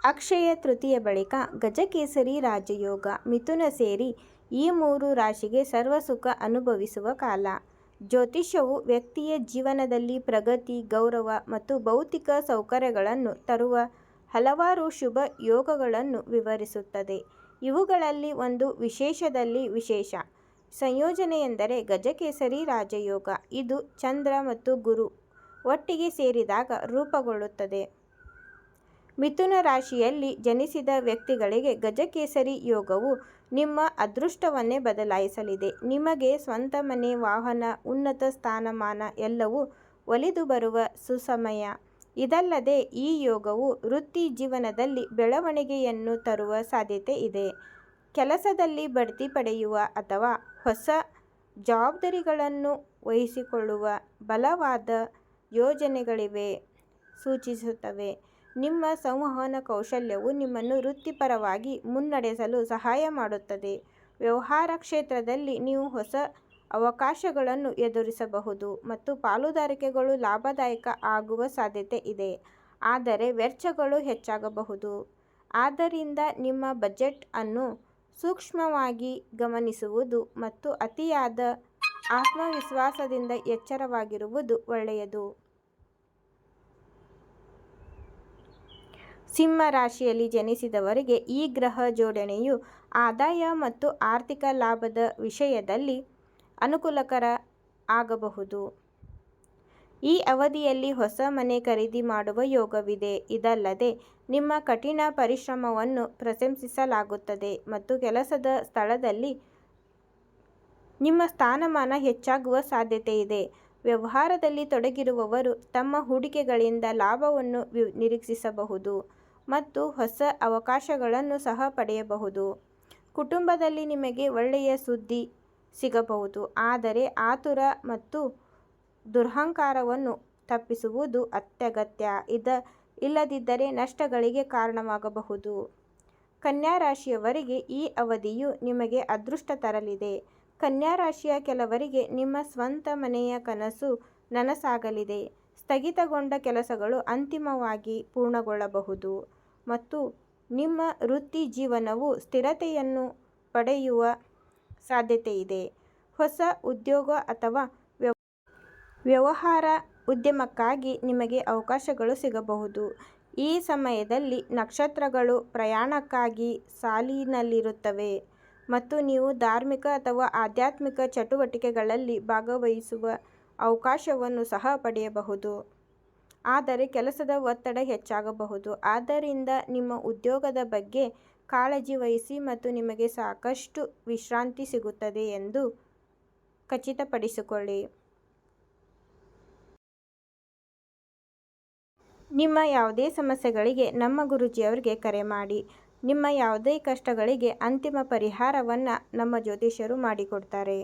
ಅಕ್ಷಯ ತೃತೀಯ ಬಳಿಕ ಗಜಕೇಸರಿ ರಾಜಯೋಗ ಮಿಥುನ ಸೇರಿ ಈ 3 ರಾಶಿಗೆ ಸರ್ವಸುಖ ಅನುಭವಿಸುವ ಕಾಲ. ಜ್ಯೋತಿಷ್ಯವು ವ್ಯಕ್ತಿಯ ಜೀವನದಲ್ಲಿ ಪ್ರಗತಿ, ಗೌರವ ಮತ್ತು ಭೌತಿಕ ಸೌಕರ್ಯಗಳನ್ನು ತರುವ ಹಲವಾರು ಶುಭ ಯೋಗಗಳನ್ನು ವಿವರಿಸುತ್ತದೆ. ಇವುಗಳಲ್ಲಿ ಒಂದು ವಿಶೇಷದಲ್ಲಿ ವಿಶೇಷ ಸಂಯೋಜನೆಯೆಂದರೆ ಗಜಕೇಸರಿ ರಾಜಯೋಗ. ಇದು ಚಂದ್ರ ಮತ್ತು ಗುರು ಒಟ್ಟಿಗೆ ಸೇರಿದಾಗ ರೂಪುಗೊಳ್ಳುತ್ತದೆ. ಮಿಥುನ ರಾಶಿಯಲ್ಲಿ ಜನಿಸಿದ ವ್ಯಕ್ತಿಗಳಿಗೆ ಗಜಕೇಸರಿ ಯೋಗವು ನಿಮ್ಮ ಅದೃಷ್ಟವನ್ನೇ ಬದಲಾಯಿಸಲಿದೆ. ನಿಮಗೆ ಸ್ವಂತ ಮನೆ, ವಾಹನ, ಉನ್ನತ ಸ್ಥಾನಮಾನ ಎಲ್ಲವೂ ಒಲಿದು ಬರುವ ಸುಸಮಯ. ಇದಲ್ಲದೆ ಈ ಯೋಗವು ವೃತ್ತಿ ಜೀವನದಲ್ಲಿ ಬೆಳವಣಿಗೆಯನ್ನು ತರುವ ಸಾಧ್ಯತೆ ಇದೆ. ಕೆಲಸದಲ್ಲಿ ಬಡ್ತಿ ಪಡೆಯುವ ಅಥವಾ ಹೊಸ ಜವಾಬ್ದಾರಿಗಳನ್ನು ವಹಿಸಿಕೊಳ್ಳುವ ಬಲವಾದ ಯೋಜನೆಗಳಿವೆ ಸೂಚಿಸುತ್ತವೆ. ನಿಮ್ಮ ಸಂವಹನ ಕೌಶಲ್ಯವು ನಿಮ್ಮನ್ನು ವೃತ್ತಿಪರವಾಗಿ ಮುನ್ನಡೆಸಲು ಸಹಾಯ ಮಾಡುತ್ತದೆ. ವ್ಯವಹಾರ ಕ್ಷೇತ್ರದಲ್ಲಿ ನೀವು ಹೊಸ ಅವಕಾಶಗಳನ್ನು ಎದುರಿಸಬಹುದು ಮತ್ತು ಪಾಲುದಾರಿಕೆಗಳು ಲಾಭದಾಯಕ ಆಗುವ ಸಾಧ್ಯತೆ ಇದೆ, ಆದರೆ ವೆಚ್ಚಗಳು ಹೆಚ್ಚಾಗಬಹುದು. ಆದ್ದರಿಂದ ನಿಮ್ಮ ಬಜೆಟ್ ಅನ್ನು ಸೂಕ್ಷ್ಮವಾಗಿ ಗಮನಿಸುವುದು ಮತ್ತು ಅತಿಯಾದ ಆತ್ಮವಿಶ್ವಾಸದಿಂದ ಎಚ್ಚರವಾಗಿರುವುದು ಒಳ್ಳೆಯದು. ಸಿಂಹ ರಾಶಿಯಲ್ಲಿ ಜನಿಸಿದವರಿಗೆ ಈ ಗ್ರಹ ಜೋಡಣೆಯು ಆದಾಯ ಮತ್ತು ಆರ್ಥಿಕ ಲಾಭದ ವಿಷಯದಲ್ಲಿ ಅನುಕೂಲಕರ ಆಗಬಹುದು. ಈ ಅವಧಿಯಲ್ಲಿ ಹೊಸ ಮನೆ ಖರೀದಿ ಮಾಡುವ ಯೋಗವಿದೆ. ಇದಲ್ಲದೆ ನಿಮ್ಮ ಕಠಿಣ ಪರಿಶ್ರಮವನ್ನು ಪ್ರಶಂಸಿಸಲಾಗುತ್ತದೆ ಮತ್ತು ಕೆಲಸದ ಸ್ಥಳದಲ್ಲಿ ನಿಮ್ಮ ಸ್ಥಾನಮಾನ ಹೆಚ್ಚಾಗುವ ಸಾಧ್ಯತೆಯಿದೆ. ವ್ಯವಹಾರದಲ್ಲಿ ತೊಡಗಿರುವವರು ತಮ್ಮ ಹೂಡಿಕೆಗಳಿಂದ ಲಾಭವನ್ನು ನಿರೀಕ್ಷಿಸಬಹುದು ಮತ್ತು ಹೊಸ ಅವಕಾಶಗಳನ್ನು ಸಹ ಪಡೆಯಬಹುದು. ಕುಟುಂಬದಲ್ಲಿ ನಿಮಗೆ ಒಳ್ಳೆಯ ಸುದ್ದಿ ಸಿಗಬಹುದು, ಆದರೆ ಆತುರ ಮತ್ತು ದುರಹಂಕಾರವನ್ನು ತಪ್ಪಿಸುವುದು ಅತ್ಯಗತ್ಯ. ಇಲ್ಲದಿದ್ದರೆ ನಷ್ಟಗಳಿಗೆ ಕಾರಣವಾಗಬಹುದು. ಕನ್ಯಾ ರಾಶಿಯವರಿಗೆ ಈ ಅವಧಿಯು ನಿಮಗೆ ಅದೃಷ್ಟ ತರಲಿದೆ. ಕನ್ಯಾ ರಾಶಿಯ ಕೆಲವರಿಗೆ ನಿಮ್ಮ ಸ್ವಂತ ಮನೆಯ ಕನಸು ನನಸಾಗಲಿದೆ. ಸ್ಥಗಿತಗೊಂಡ ಕೆಲಸಗಳು ಅಂತಿಮವಾಗಿ ಪೂರ್ಣಗೊಳ್ಳಬಹುದು ಮತ್ತು ನಿಮ್ಮ ವೃತ್ತಿ ಜೀವನವು ಸ್ಥಿರತೆಯನ್ನು ಪಡೆಯುವ ಸಾಧ್ಯತೆಯಿದೆ. ಹೊಸ ಉದ್ಯೋಗ ಅಥವಾ ವ್ಯವಹಾರ ಉದ್ಯಮಕ್ಕಾಗಿ ನಿಮಗೆ ಅವಕಾಶಗಳು ಸಿಗಬಹುದು. ಈ ಸಮಯದಲ್ಲಿ ನಕ್ಷತ್ರಗಳು ಪ್ರಯಾಣಕ್ಕಾಗಿ ಸಾಲಿನಲ್ಲಿರುತ್ತವೆ ಮತ್ತು ನೀವು ಧಾರ್ಮಿಕ ಅಥವಾ ಆಧ್ಯಾತ್ಮಿಕ ಚಟುವಟಿಕೆಗಳಲ್ಲಿ ಭಾಗವಹಿಸುವ ಅವಕಾಶವನ್ನು ಸಹ ಪಡೆಯಬಹುದು. ಆದರೆ ಕೆಲಸದ ಒತ್ತಡ ಹೆಚ್ಚಾಗಬಹುದು. ಆದ್ದರಿಂದ ನಿಮ್ಮ ಉದ್ಯೋಗದ ಬಗ್ಗೆ ಕಾಳಜಿ ವಹಿಸಿ ಮತ್ತು ನಿಮಗೆ ಸಾಕಷ್ಟು ವಿಶ್ರಾಂತಿ ಸಿಗುತ್ತದೆ ಎಂದು ಖಚಿತಪಡಿಸಿಕೊಳ್ಳಿ. ನಿಮ್ಮ ಯಾವುದೇ ಸಮಸ್ಯೆಗಳಿಗೆ ನಮ್ಮ ಗುರೂಜಿಯವರಿಗೆ ಕರೆ ಮಾಡಿ. ನಿಮ್ಮ ಯಾವುದೇ ಕಷ್ಟಗಳಿಗೆ ಅಂತಿಮ ಪರಿಹಾರವನ್ನು ನಮ್ಮ ಜ್ಯೋತಿಷ್ಯರು ಮಾಡಿಕೊಡ್ತಾರೆ.